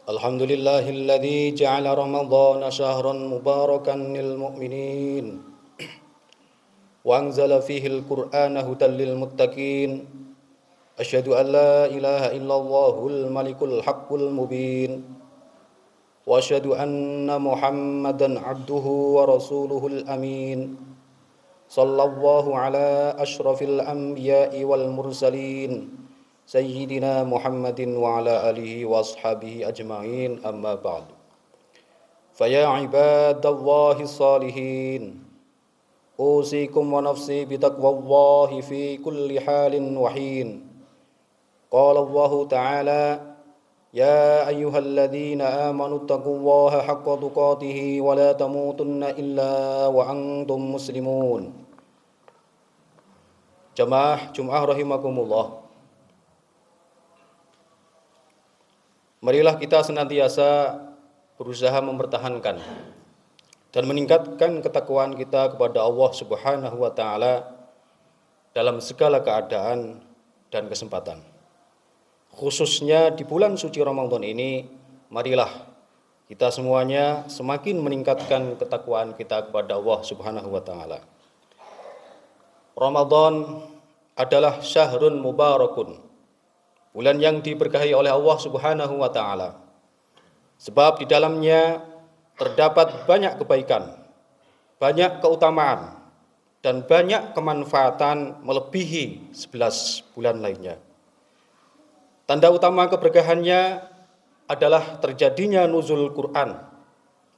الحمد لله الذي جعل رمضان شهرا مباركا للمؤمنين وأنزل فيه القرآن هدى للمتقين أشهد أن لا إله إلا الله الملك الحق المبين وأشهد أن محمدا عبده ورسوله الأمين صلى الله على أشرف الأنبياء والمرسلين سيدنا محمد وعلى آله وأصحابه أجمعين أما بعد فيا عباد الله الصالحين أوصيكم ونفسي بتقوى الله في كل حال وحين قال الله تعالى يا أيها الذين آمنوا اتقوا الله حق تقاته ولا تموتن إلا وأنتم مسلمون Jamaah rahimakumullah. Marilah kita senantiasa berusaha mempertahankan dan meningkatkan ketakwaan kita kepada Allah Subhanahu wa taala dalam segala keadaan dan kesempatan. Khususnya di bulan suci Ramadan ini, marilah kita semuanya semakin meningkatkan ketakwaan kita kepada Allah Subhanahu wa taala. Ramadan adalah syahrun mubarakun, bulan yang diberkahi oleh Allah Subhanahu wa taala. Sebab di dalamnya terdapat banyak kebaikan, banyak keutamaan, dan banyak kemanfaatan melebihi 11 bulan lainnya. Tanda utama keberkahannya adalah terjadinya nuzul Quran,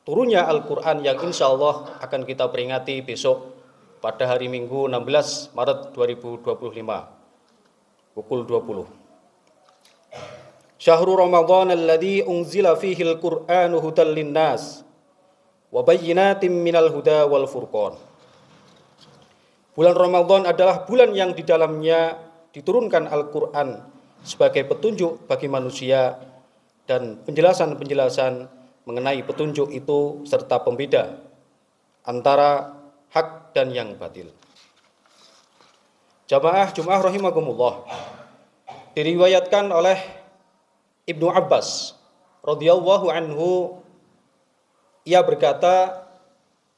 turunnya Al-Quran yang insya Allah akan kita peringati besok pada hari Minggu 16 Maret 2025 pukul 20. Syahrul Ramadan alladzi unzila fihi al-Qur'anu hudal linnas wa bayyinatin minal huda wal furqan. Bulan Ramadan adalah bulan yang di dalamnya diturunkan Al-Qur'an sebagai petunjuk bagi manusia dan penjelasan-penjelasan mengenai petunjuk itu serta pembeda antara hak dan yang batil. Jamaah rahimakumullah. Diriwayatkan oleh Ibnu Abbas radhiyallahu anhu, ia berkata,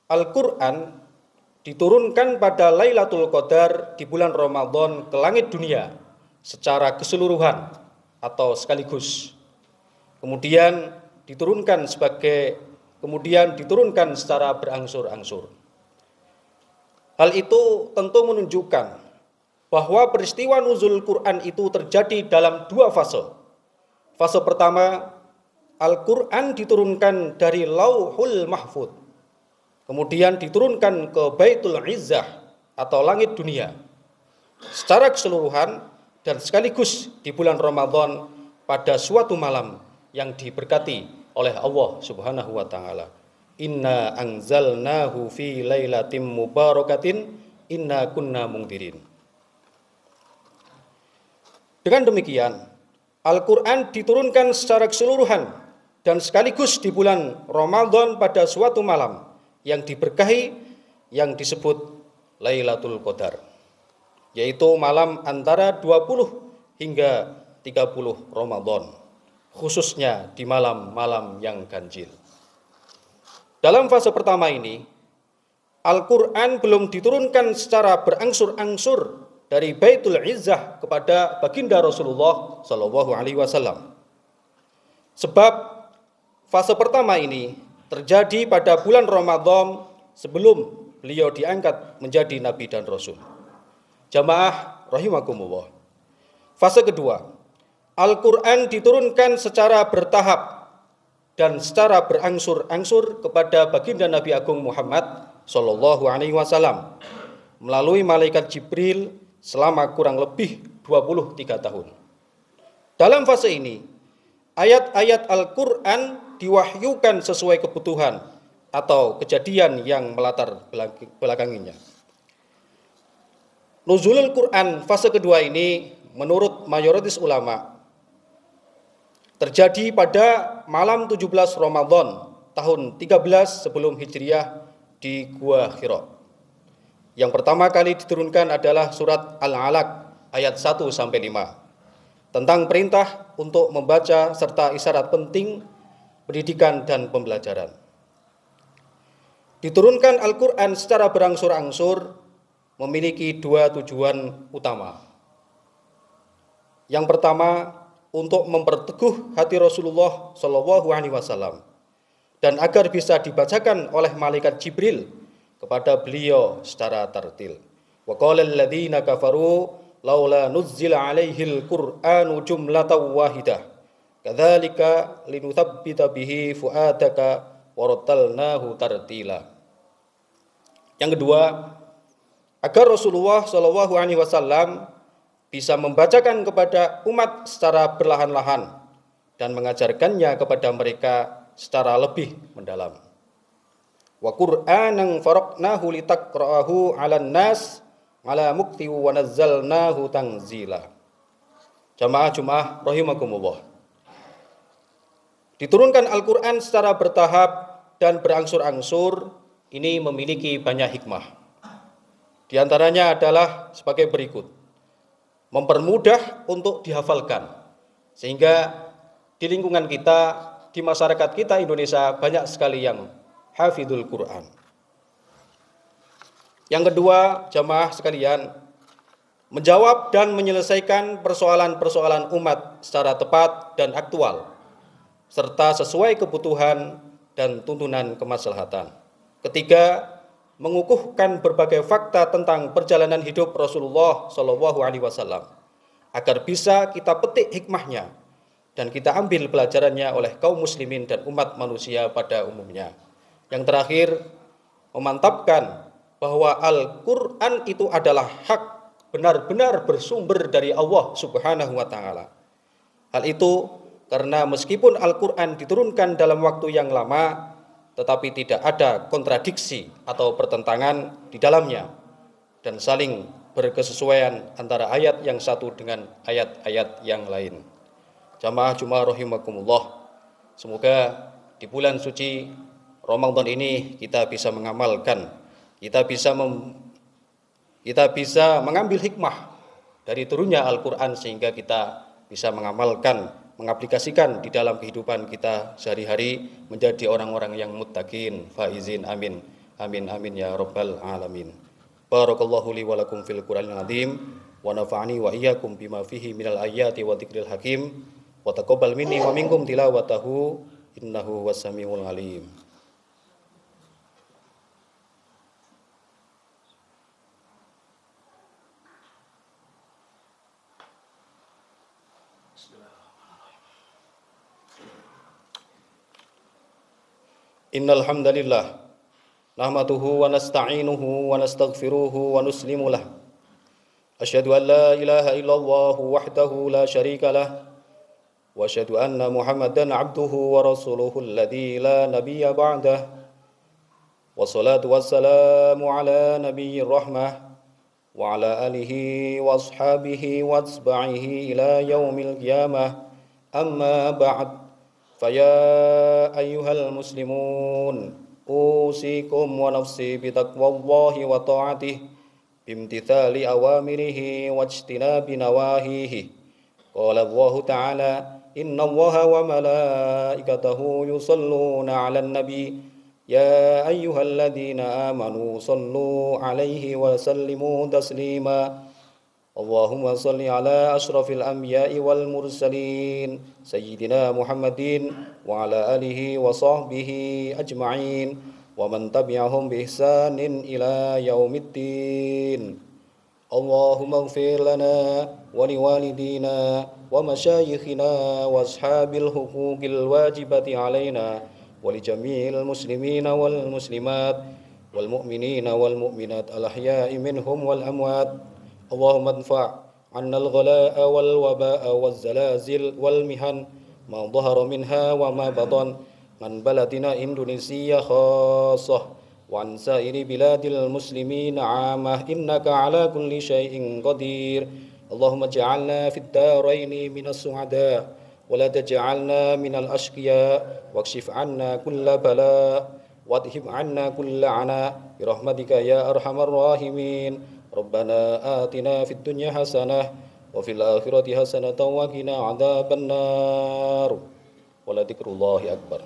Al-Quran diturunkan pada Lailatul Qadar di bulan Ramadan ke langit dunia secara keseluruhan atau sekaligus. Kemudian diturunkan secara berangsur-angsur. Hal itu tentu menunjukkan bahwa peristiwa nuzul Quran itu terjadi dalam dua fase. Fase pertama, Al-Quran diturunkan dari Lauhul Mahfud, kemudian diturunkan ke Baitul Izzah atau langit dunia secara keseluruhan dan sekaligus di bulan Ramadan pada suatu malam yang diberkati oleh Allah Subhanahu wa taala. Inna anzalnahu fi lailatin mubarakatin inna kunna mungdirin. Dengan demikian, Al-Quran diturunkan secara keseluruhan dan sekaligus di bulan Ramadan pada suatu malam yang diberkahi yang disebut Lailatul Qadar, yaitu malam antara 20 hingga 30 Ramadan, khususnya di malam-malam yang ganjil. Dalam fase pertama ini, Al-Quran belum diturunkan secara berangsur-angsur dari Baitul Izzah kepada baginda Rasulullah Shallallahu Alaihi Wasallam. Sebab fase pertama ini terjadi pada bulan Ramadan sebelum beliau diangkat menjadi Nabi dan Rasul. Jamaah rahimakumullah. Fase kedua, Al-Quran diturunkan secara bertahap dan secara berangsur-angsur kepada baginda Nabi Agung Muhammad Shallallahu Alaihi Wasallam melalui malaikat Jibril selama kurang lebih 23 tahun. Dalam fase ini, ayat-ayat Al-Quran diwahyukan sesuai kebutuhan atau kejadian yang melatar belakanginya. Nuzulul Quran fase kedua ini menurut mayoritas ulama terjadi pada malam 17 Ramadan tahun 13 sebelum Hijriah di Gua Hira. Yang pertama kali diturunkan adalah surat Al-Alaq ayat 1-5 tentang perintah untuk membaca serta isyarat penting pendidikan dan pembelajaran. Diturunkan Al-Quran secara berangsur-angsur memiliki dua tujuan utama. Yang pertama, untuk memperteguh hati Rasulullah SAW dan agar bisa dibacakan oleh malaikat Jibril kepada beliau secara tartil. Wa qala alladziina kafaru laula nuzzila 'alaihil Qur'anu jumlatan wahidah kadzalika linutsabbita bihi fuadaka wa rattalnahu tartila. Yang kedua, agar Rasulullah SAW bisa membacakan kepada umat secara perlahan-lahan dan mengajarkannya kepada mereka secara lebih mendalam. Wa Qur'anan faraqnahu litaqra'ahu 'alan nas 'ala mukti wa nazzalnahu tanzila. Jamaah rahimakumullah. Diturunkan Al-Qur'an secara bertahap dan berangsur-angsur ini memiliki banyak hikmah. Di antaranya adalah sebagai berikut. Mempermudah untuk dihafalkan, sehingga di lingkungan kita, di masyarakat kita Indonesia banyak sekali yang hafidhul Quran. Yang kedua, jamaah sekalian, menjawab dan menyelesaikan persoalan-persoalan umat secara tepat dan aktual, serta sesuai kebutuhan dan tuntunan kemaslahatan. Ketiga, mengukuhkan berbagai fakta tentang perjalanan hidup Rasulullah SAW agar bisa kita petik hikmahnya dan kita ambil pelajarannya oleh kaum muslimin dan umat manusia pada umumnya. Yang terakhir, memantapkan bahwa Al-Quran itu adalah hak, benar-benar bersumber dari Allah Subhanahu wa Ta'ala. Hal itu karena meskipun Al-Quran diturunkan dalam waktu yang lama, tetapi tidak ada kontradiksi atau pertentangan di dalamnya dan saling berkesesuaian antara ayat yang satu dengan ayat-ayat yang lain. Jamaah rahimakumullah, semoga di bulan suci Ramadan ini kita bisa mengamalkan, kita bisa mengambil hikmah dari turunnya Al-Quran sehingga kita bisa mengamalkan, mengaplikasikan di dalam kehidupan kita sehari-hari menjadi orang-orang yang muttaqin, faizin, amin. Amin amin ya rabbal alamin. Barakallahu li wa lakum fil Qur'anil azim wa nafa'ani wa iyyakum bima fihi minal ayati wa dzikril hakim wa taqabbal minni wa minkum tilawatahu innahu was-sami'ul alim. Innal hamdalillah nahmaduhu wa nasta'inuhu wa nastaghfiruhu wa nuslimu lah. Asyhadu an la ilaha illallah wahdahu la syarika lah wa asyhadu anna Muhammadan 'abduhu wa rasuluhu alladzi la nabiyya ba'dah. Wassalatu wassalamu ala nabiyyir rahmah wa ala alihi wa ashabihi wa atba'ihi ila yaumil qiyamah. Amma ba'd. فيا أيها المسلمون أوصيكم ونفسي بتقوى الله وطاعته بامتثال أوامره واجتناب نواهيه. قال الله تعالى إن الله وملائكته يصلون على النبي يا أيها الذين آمنوا صلوا عليه وسلموا تسليما. Allahumma salli ala ashrafil anbiya'i wal mursalin sayyidina Muhammadin wa ala alihi wa sahbihi ajma'in wa man tabi'ahum bi ihsanin ila yaumiddin. Allahumma ighfir lana wa liwalidina wa masyayikhina wa ashabil huquqil wajibati alaina wa li jami'il muslimina wal muslimat wal mu'minina wal mu'minat al ahya'i minhum wal amwat. Allahumma adfa' 'anna al-ghalaa'a wal wabaa'a waz zalazil wal mihan ma dhahara minha wa ma batan man baladina Indonesia khassah wa an sa'iri biladil muslimin 'aamah innaka 'ala kulli syai'in qadir. Allahumma ij'alna fid daraini minas su'ada wa la taj'alna minal ashqiya wakshif 'anna kulla bala' wadhib 'anna kulla 'ana bi rahmatika ya arhamar rahimin. Rabbana atina fid dunya hasanah wa fil akhirati hasanah wa qina adzabannar. Wa la dzikrullahi akbar.